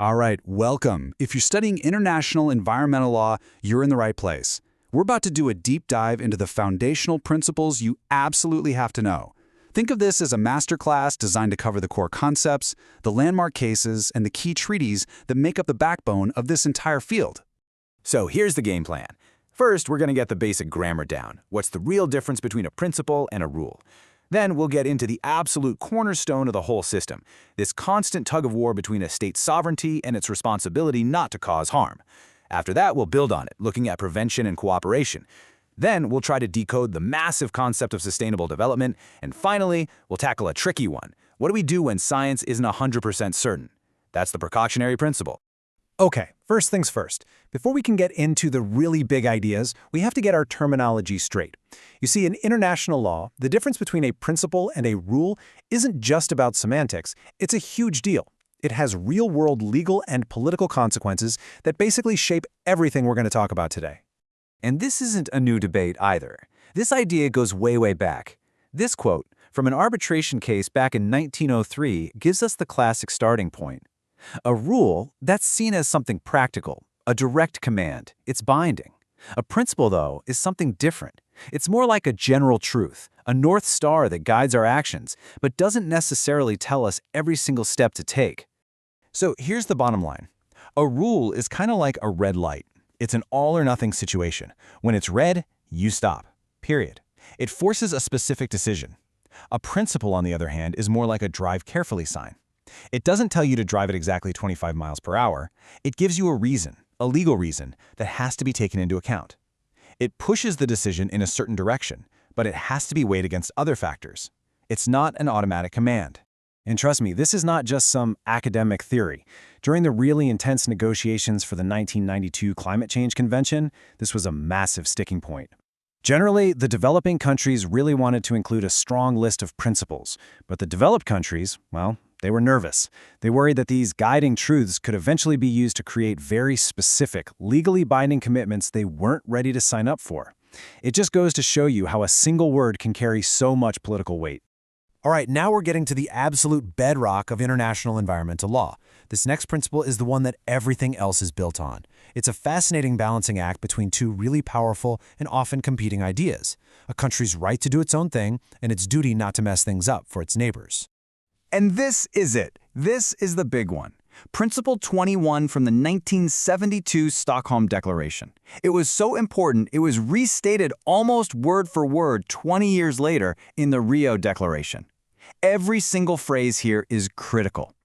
All right, welcome. If you're studying international environmental law, you're in the right place. We're about to do a deep dive into the foundational principles you absolutely have to know. Think of this as a masterclass designed to cover the core concepts, the landmark cases, and the key treaties that make up the backbone of this entire field. So here's the game plan. First, we're going to get the basic grammar down. What's the real difference between a principle and a rule? Then we'll get into the absolute cornerstone of the whole system, this constant tug-of-war between a state's sovereignty and its responsibility not to cause harm. After that, we'll build on it, looking at prevention and cooperation. Then we'll try to decode the massive concept of sustainable development, and finally, we'll tackle a tricky one. What do we do when science isn't 100% certain? That's the precautionary principle. Okay, first things first. Before we can get into the really big ideas, we have to get our terminology straight. You see, in international law, the difference between a principle and a rule isn't just about semantics. It's a huge deal. It has real-world legal and political consequences that basically shape everything we're going to talk about today. And this isn't a new debate either. This idea goes way, way back. This quote from an arbitration case back in 1903 gives us the classic starting point. A rule, that's seen as something practical, a direct command. It's binding. A principle, though, is something different. It's more like a general truth, a north star that guides our actions, but doesn't necessarily tell us every single step to take. So here's the bottom line. A rule is kind of like a red light. It's an all-or-nothing situation. When it's red, you stop. Period. It forces a specific decision. A principle, on the other hand, is more like a drive carefully sign. It doesn't tell you to drive at exactly 25 miles per hour. It gives you a reason, a legal reason, that has to be taken into account. It pushes the decision in a certain direction, but it has to be weighed against other factors. It's not an automatic command. And trust me, this is not just some academic theory. During the really intense negotiations for the 1992 Climate Change Convention, this was a massive sticking point. Generally, the developing countries really wanted to include a strong list of principles, but the developed countries, well, they were nervous. They worried that these guiding truths could eventually be used to create very specific, legally binding commitments they weren't ready to sign up for. It just goes to show you how a single word can carry so much political weight. All right, now we're getting to the absolute bedrock of international environmental law. This next principle is the one that everything else is built on. It's a fascinating balancing act between two really powerful and often competing ideas: a country's right to do its own thing and its duty not to mess things up for its neighbors. And this is it. This is the big one. Principle 21 from the 1972 Stockholm Declaration. It was so important, it was restated almost word for word 20 years later in the Rio Declaration. Every single phrase here is critical.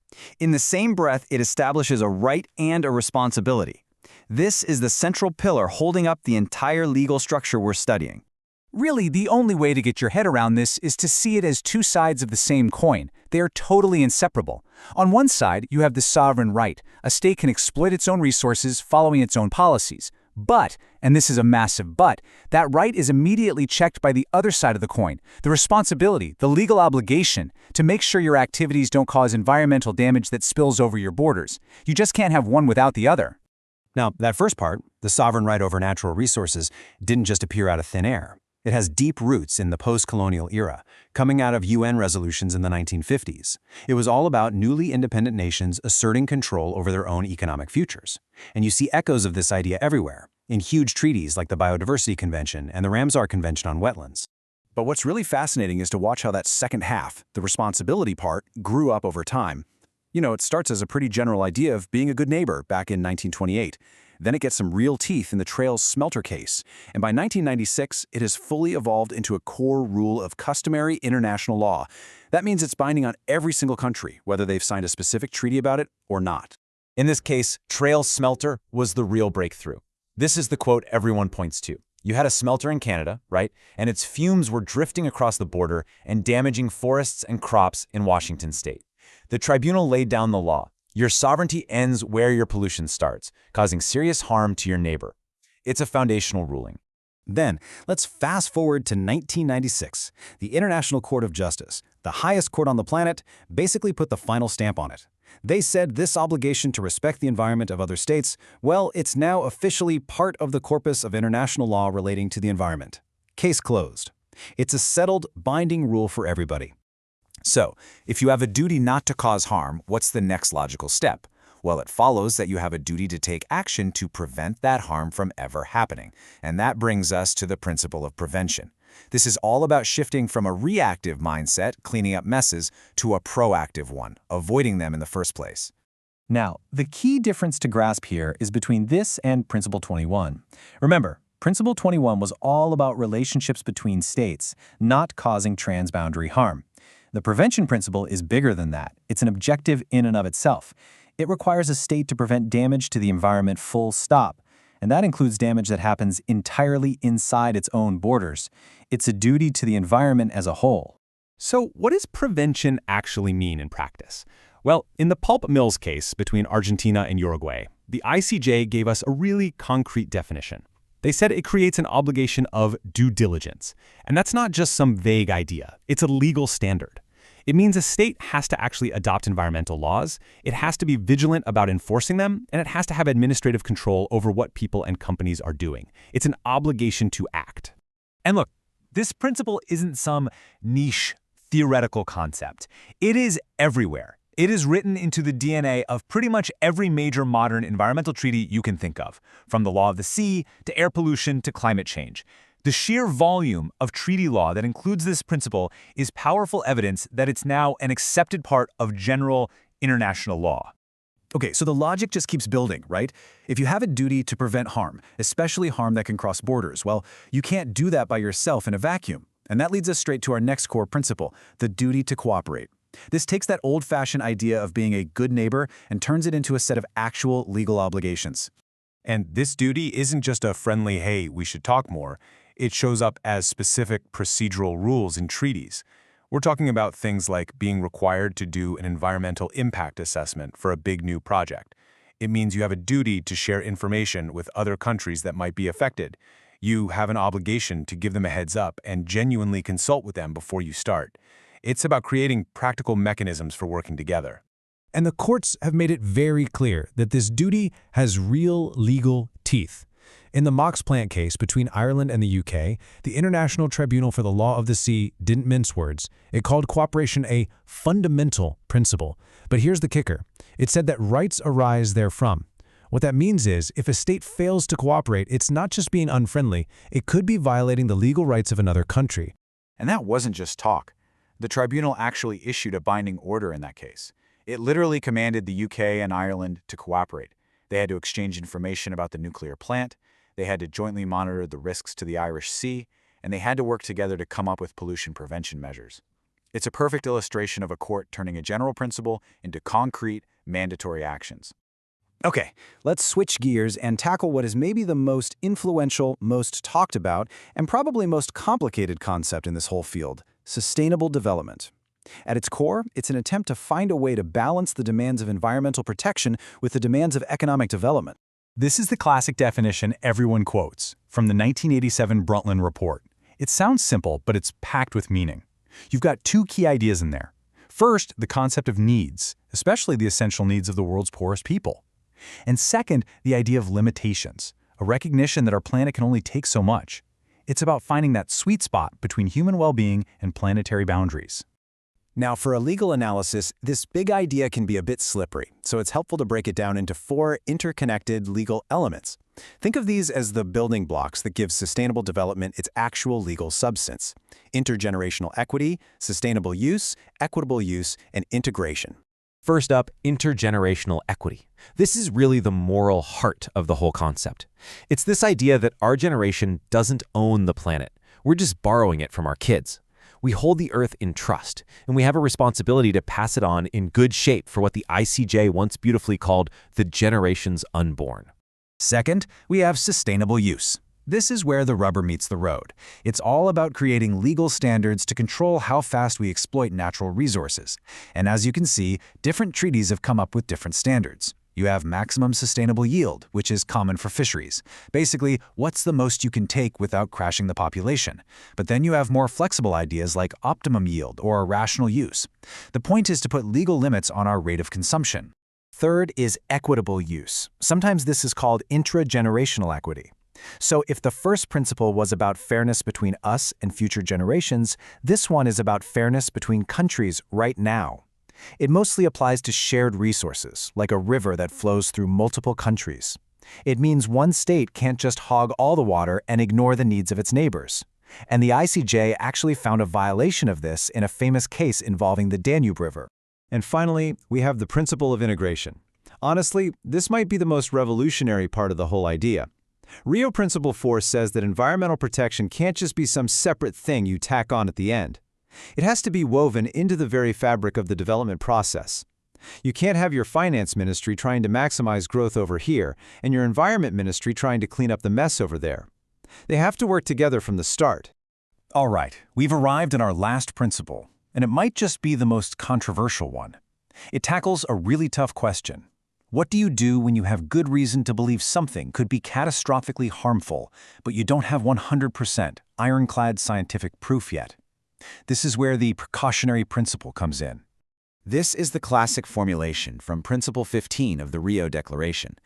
In the same breath, it establishes a right and a responsibility. This is the central pillar holding up the entire legal structure we're studying. Really, the only way to get your head around this is to see it as two sides of the same coin. They are totally inseparable. On one side, you have the sovereign right. A state can exploit its own resources following its own policies. But, and this is a massive but, that right is immediately checked by the other side of the coin, the responsibility, the legal obligation, to make sure your activities don't cause environmental damage that spills over your borders. You just can't have one without the other. Now, that first part, the sovereign right over natural resources, didn't just appear out of thin air. It has deep roots in the post-colonial era, coming out of UN resolutions in the 1950s. It was all about newly independent nations asserting control over their own economic futures. And you see echoes of this idea everywhere, in huge treaties like the Biodiversity Convention and the Ramsar Convention on Wetlands. But what's really fascinating is to watch how that second half, the responsibility part, grew up over time. You know, it starts as a pretty general idea of being a good neighbor back in 1928. Then it gets some real teeth in the Trails smelter case, and by 1996, it has fully evolved into a core rule of customary international law. That means it's binding on every single country, whether they've signed a specific treaty about it or not. In this case, Trails smelter was the real breakthrough. This is the quote everyone points to. You had a smelter in Canada, right? And its fumes were drifting across the border and damaging forests and crops in Washington state. The tribunal laid down the law. Your sovereignty ends where your pollution starts, causing serious harm to your neighbor. It's a foundational ruling. Then, let's fast forward to 1996. The International Court of Justice, the highest court on the planet, basically put the final stamp on it. They said this obligation to respect the environment of other states, well, it's now officially part of the corpus of international law relating to the environment. Case closed. It's a settled, binding rule for everybody. So, if you have a duty not to cause harm, what's the next logical step? Well, it follows that you have a duty to take action to prevent that harm from ever happening. And that brings us to the principle of prevention. This is all about shifting from a reactive mindset, cleaning up messes, to a proactive one, avoiding them in the first place. Now, the key difference to grasp here is between this and Principle 21. Remember, Principle 21 was all about relationships between states, not causing transboundary harm. The prevention principle is bigger than that. It's an objective in and of itself. It requires a state to prevent damage to the environment full stop, and that includes damage that happens entirely inside its own borders. It's a duty to the environment as a whole. So what does prevention actually mean in practice? Well, in the pulp mills case between Argentina and Uruguay, the ICJ gave us a really concrete definition. They said it creates an obligation of due diligence. And that's not just some vague idea. It's a legal standard. It means a state has to actually adopt environmental laws, it has to be vigilant about enforcing them, and it has to have administrative control over what people and companies are doing. It's an obligation to act. And look, this principle isn't some niche theoretical concept. It is everywhere. It is written into the DNA of pretty much every major modern environmental treaty you can think of, from the law of the sea to air pollution to climate change. The sheer volume of treaty law that includes this principle is powerful evidence that it's now an accepted part of general international law. Okay, so the logic just keeps building, right? If you have a duty to prevent harm, especially harm that can cross borders, well, you can't do that by yourself in a vacuum. And that leads us straight to our next core principle, the duty to cooperate. This takes that old-fashioned idea of being a good neighbor and turns it into a set of actual legal obligations. And this duty isn't just a friendly, hey, we should talk more. It shows up as specific procedural rules in treaties. We're talking about things like being required to do an environmental impact assessment for a big new project. It means you have a duty to share information with other countries that might be affected. You have an obligation to give them a heads up and genuinely consult with them before you start. It's about creating practical mechanisms for working together. And the courts have made it very clear that this duty has real legal teeth. In the Mox plant case between Ireland and the UK, the International Tribunal for the Law of the Sea didn't mince words. It called cooperation a fundamental principle. But here's the kicker. It said that rights arise therefrom. What that means is, if a state fails to cooperate, it's not just being unfriendly, it could be violating the legal rights of another country. And that wasn't just talk. The tribunal actually issued a binding order in that case. It literally commanded the UK and Ireland to cooperate. They had to exchange information about the nuclear plant, they had to jointly monitor the risks to the Irish Sea, and they had to work together to come up with pollution prevention measures. It's a perfect illustration of a court turning a general principle into concrete, mandatory actions. Okay, let's switch gears and tackle what is maybe the most influential, most talked about, and probably most complicated concept in this whole field: sustainable development. At its core, it's an attempt to find a way to balance the demands of environmental protection with the demands of economic development. This is the classic definition everyone quotes from the 1987 Brundtland Report. It sounds simple, but it's packed with meaning. You've got two key ideas in there. First, the concept of needs, especially the essential needs of the world's poorest people. And second, the idea of limitations, a recognition that our planet can only take so much. It's about finding that sweet spot between human well-being and planetary boundaries. Now, for a legal analysis, this big idea can be a bit slippery, so it's helpful to break it down into 4 interconnected legal elements. Think of these as the building blocks that give sustainable development its actual legal substance: intergenerational equity, sustainable use, equitable use, and integration. First up, intergenerational equity. This is really the moral heart of the whole concept. It's this idea that our generation doesn't own the planet. We're just borrowing it from our kids. We hold the Earth in trust, and we have a responsibility to pass it on in good shape for what the ICJ once beautifully called the generations unborn. Second, we have sustainable use. This is where the rubber meets the road. It's all about creating legal standards to control how fast we exploit natural resources. And as you can see, different treaties have come up with different standards. You have maximum sustainable yield, which is common for fisheries. Basically, what's the most you can take without crashing the population? But then you have more flexible ideas like optimum yield or rational use. The point is to put legal limits on our rate of consumption. Third is equitable use. Sometimes this is called intragenerational equity. So if the first principle was about fairness between us and future generations, this one is about fairness between countries right now. It mostly applies to shared resources, like a river that flows through multiple countries. It means one state can't just hog all the water and ignore the needs of its neighbors. And the ICJ actually found a violation of this in a famous case involving the Danube River. And finally, we have the principle of integration. Honestly, this might be the most revolutionary part of the whole idea. Rio Principle 4 says that environmental protection can't just be some separate thing you tack on at the end. It has to be woven into the very fabric of the development process. You can't have your finance ministry trying to maximize growth over here and your environment ministry trying to clean up the mess over there. They have to work together from the start. All right, we've arrived at our last principle, and it might just be the most controversial one. It tackles a really tough question. What do you do when you have good reason to believe something could be catastrophically harmful, but you don't have 100% ironclad scientific proof yet? This is where the precautionary principle comes in. This is the classic formulation from Principle 15 of the Rio Declaration,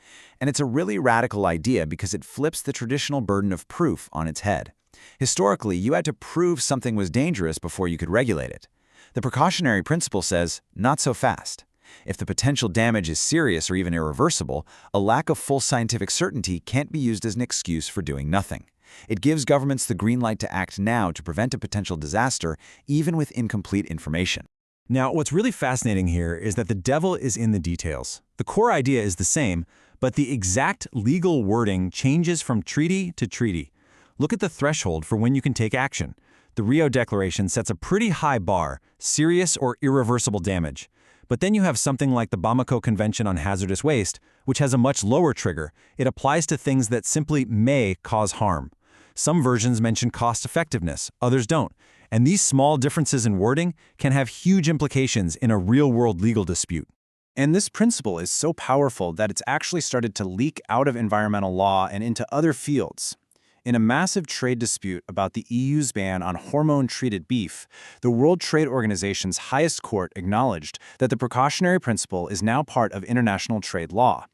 and it's a really radical idea because it flips the traditional burden of proof on its head. Historically, you had to prove something was dangerous before you could regulate it. The precautionary principle says, not so fast. If the potential damage is serious or even irreversible, a lack of full scientific certainty can't be used as an excuse for doing nothing. It gives governments the green light to act now to prevent a potential disaster, even with incomplete information. Now, what's really fascinating here is that the devil is in the details. The core idea is the same, but the exact legal wording changes from treaty to treaty. Look at the threshold for when you can take action. The Rio Declaration sets a pretty high bar, serious or irreversible damage. But then you have something like the Bamako Convention on Hazardous Waste, which has a much lower trigger. It applies to things that simply may cause harm. Some versions mention cost-effectiveness, others don't. And these small differences in wording can have huge implications in a real-world legal dispute. And this principle is so powerful that it's actually started to leak out of environmental law and into other fields. In a massive trade dispute about the EU's ban on hormone-treated beef, the World Trade Organization's highest court acknowledged that the precautionary principle is now part of international trade law.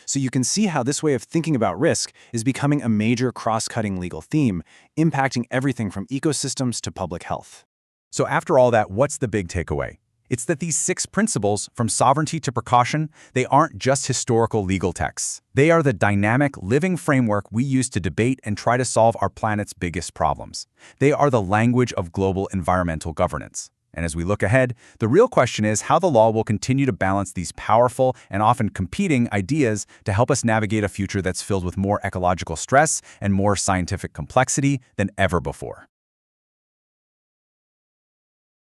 So you can see how this way of thinking about risk is becoming a major cross-cutting legal theme, impacting everything from ecosystems to public health. So after all that, what's the big takeaway? It's that these 6 principles, from sovereignty to precaution, they aren't just historical legal texts. They are the dynamic, living framework we use to debate and try to solve our planet's biggest problems. They are the language of global environmental governance. And as we look ahead, the real question is how the law will continue to balance these powerful and often competing ideas to help us navigate a future that's filled with more ecological stress and more scientific complexity than ever before.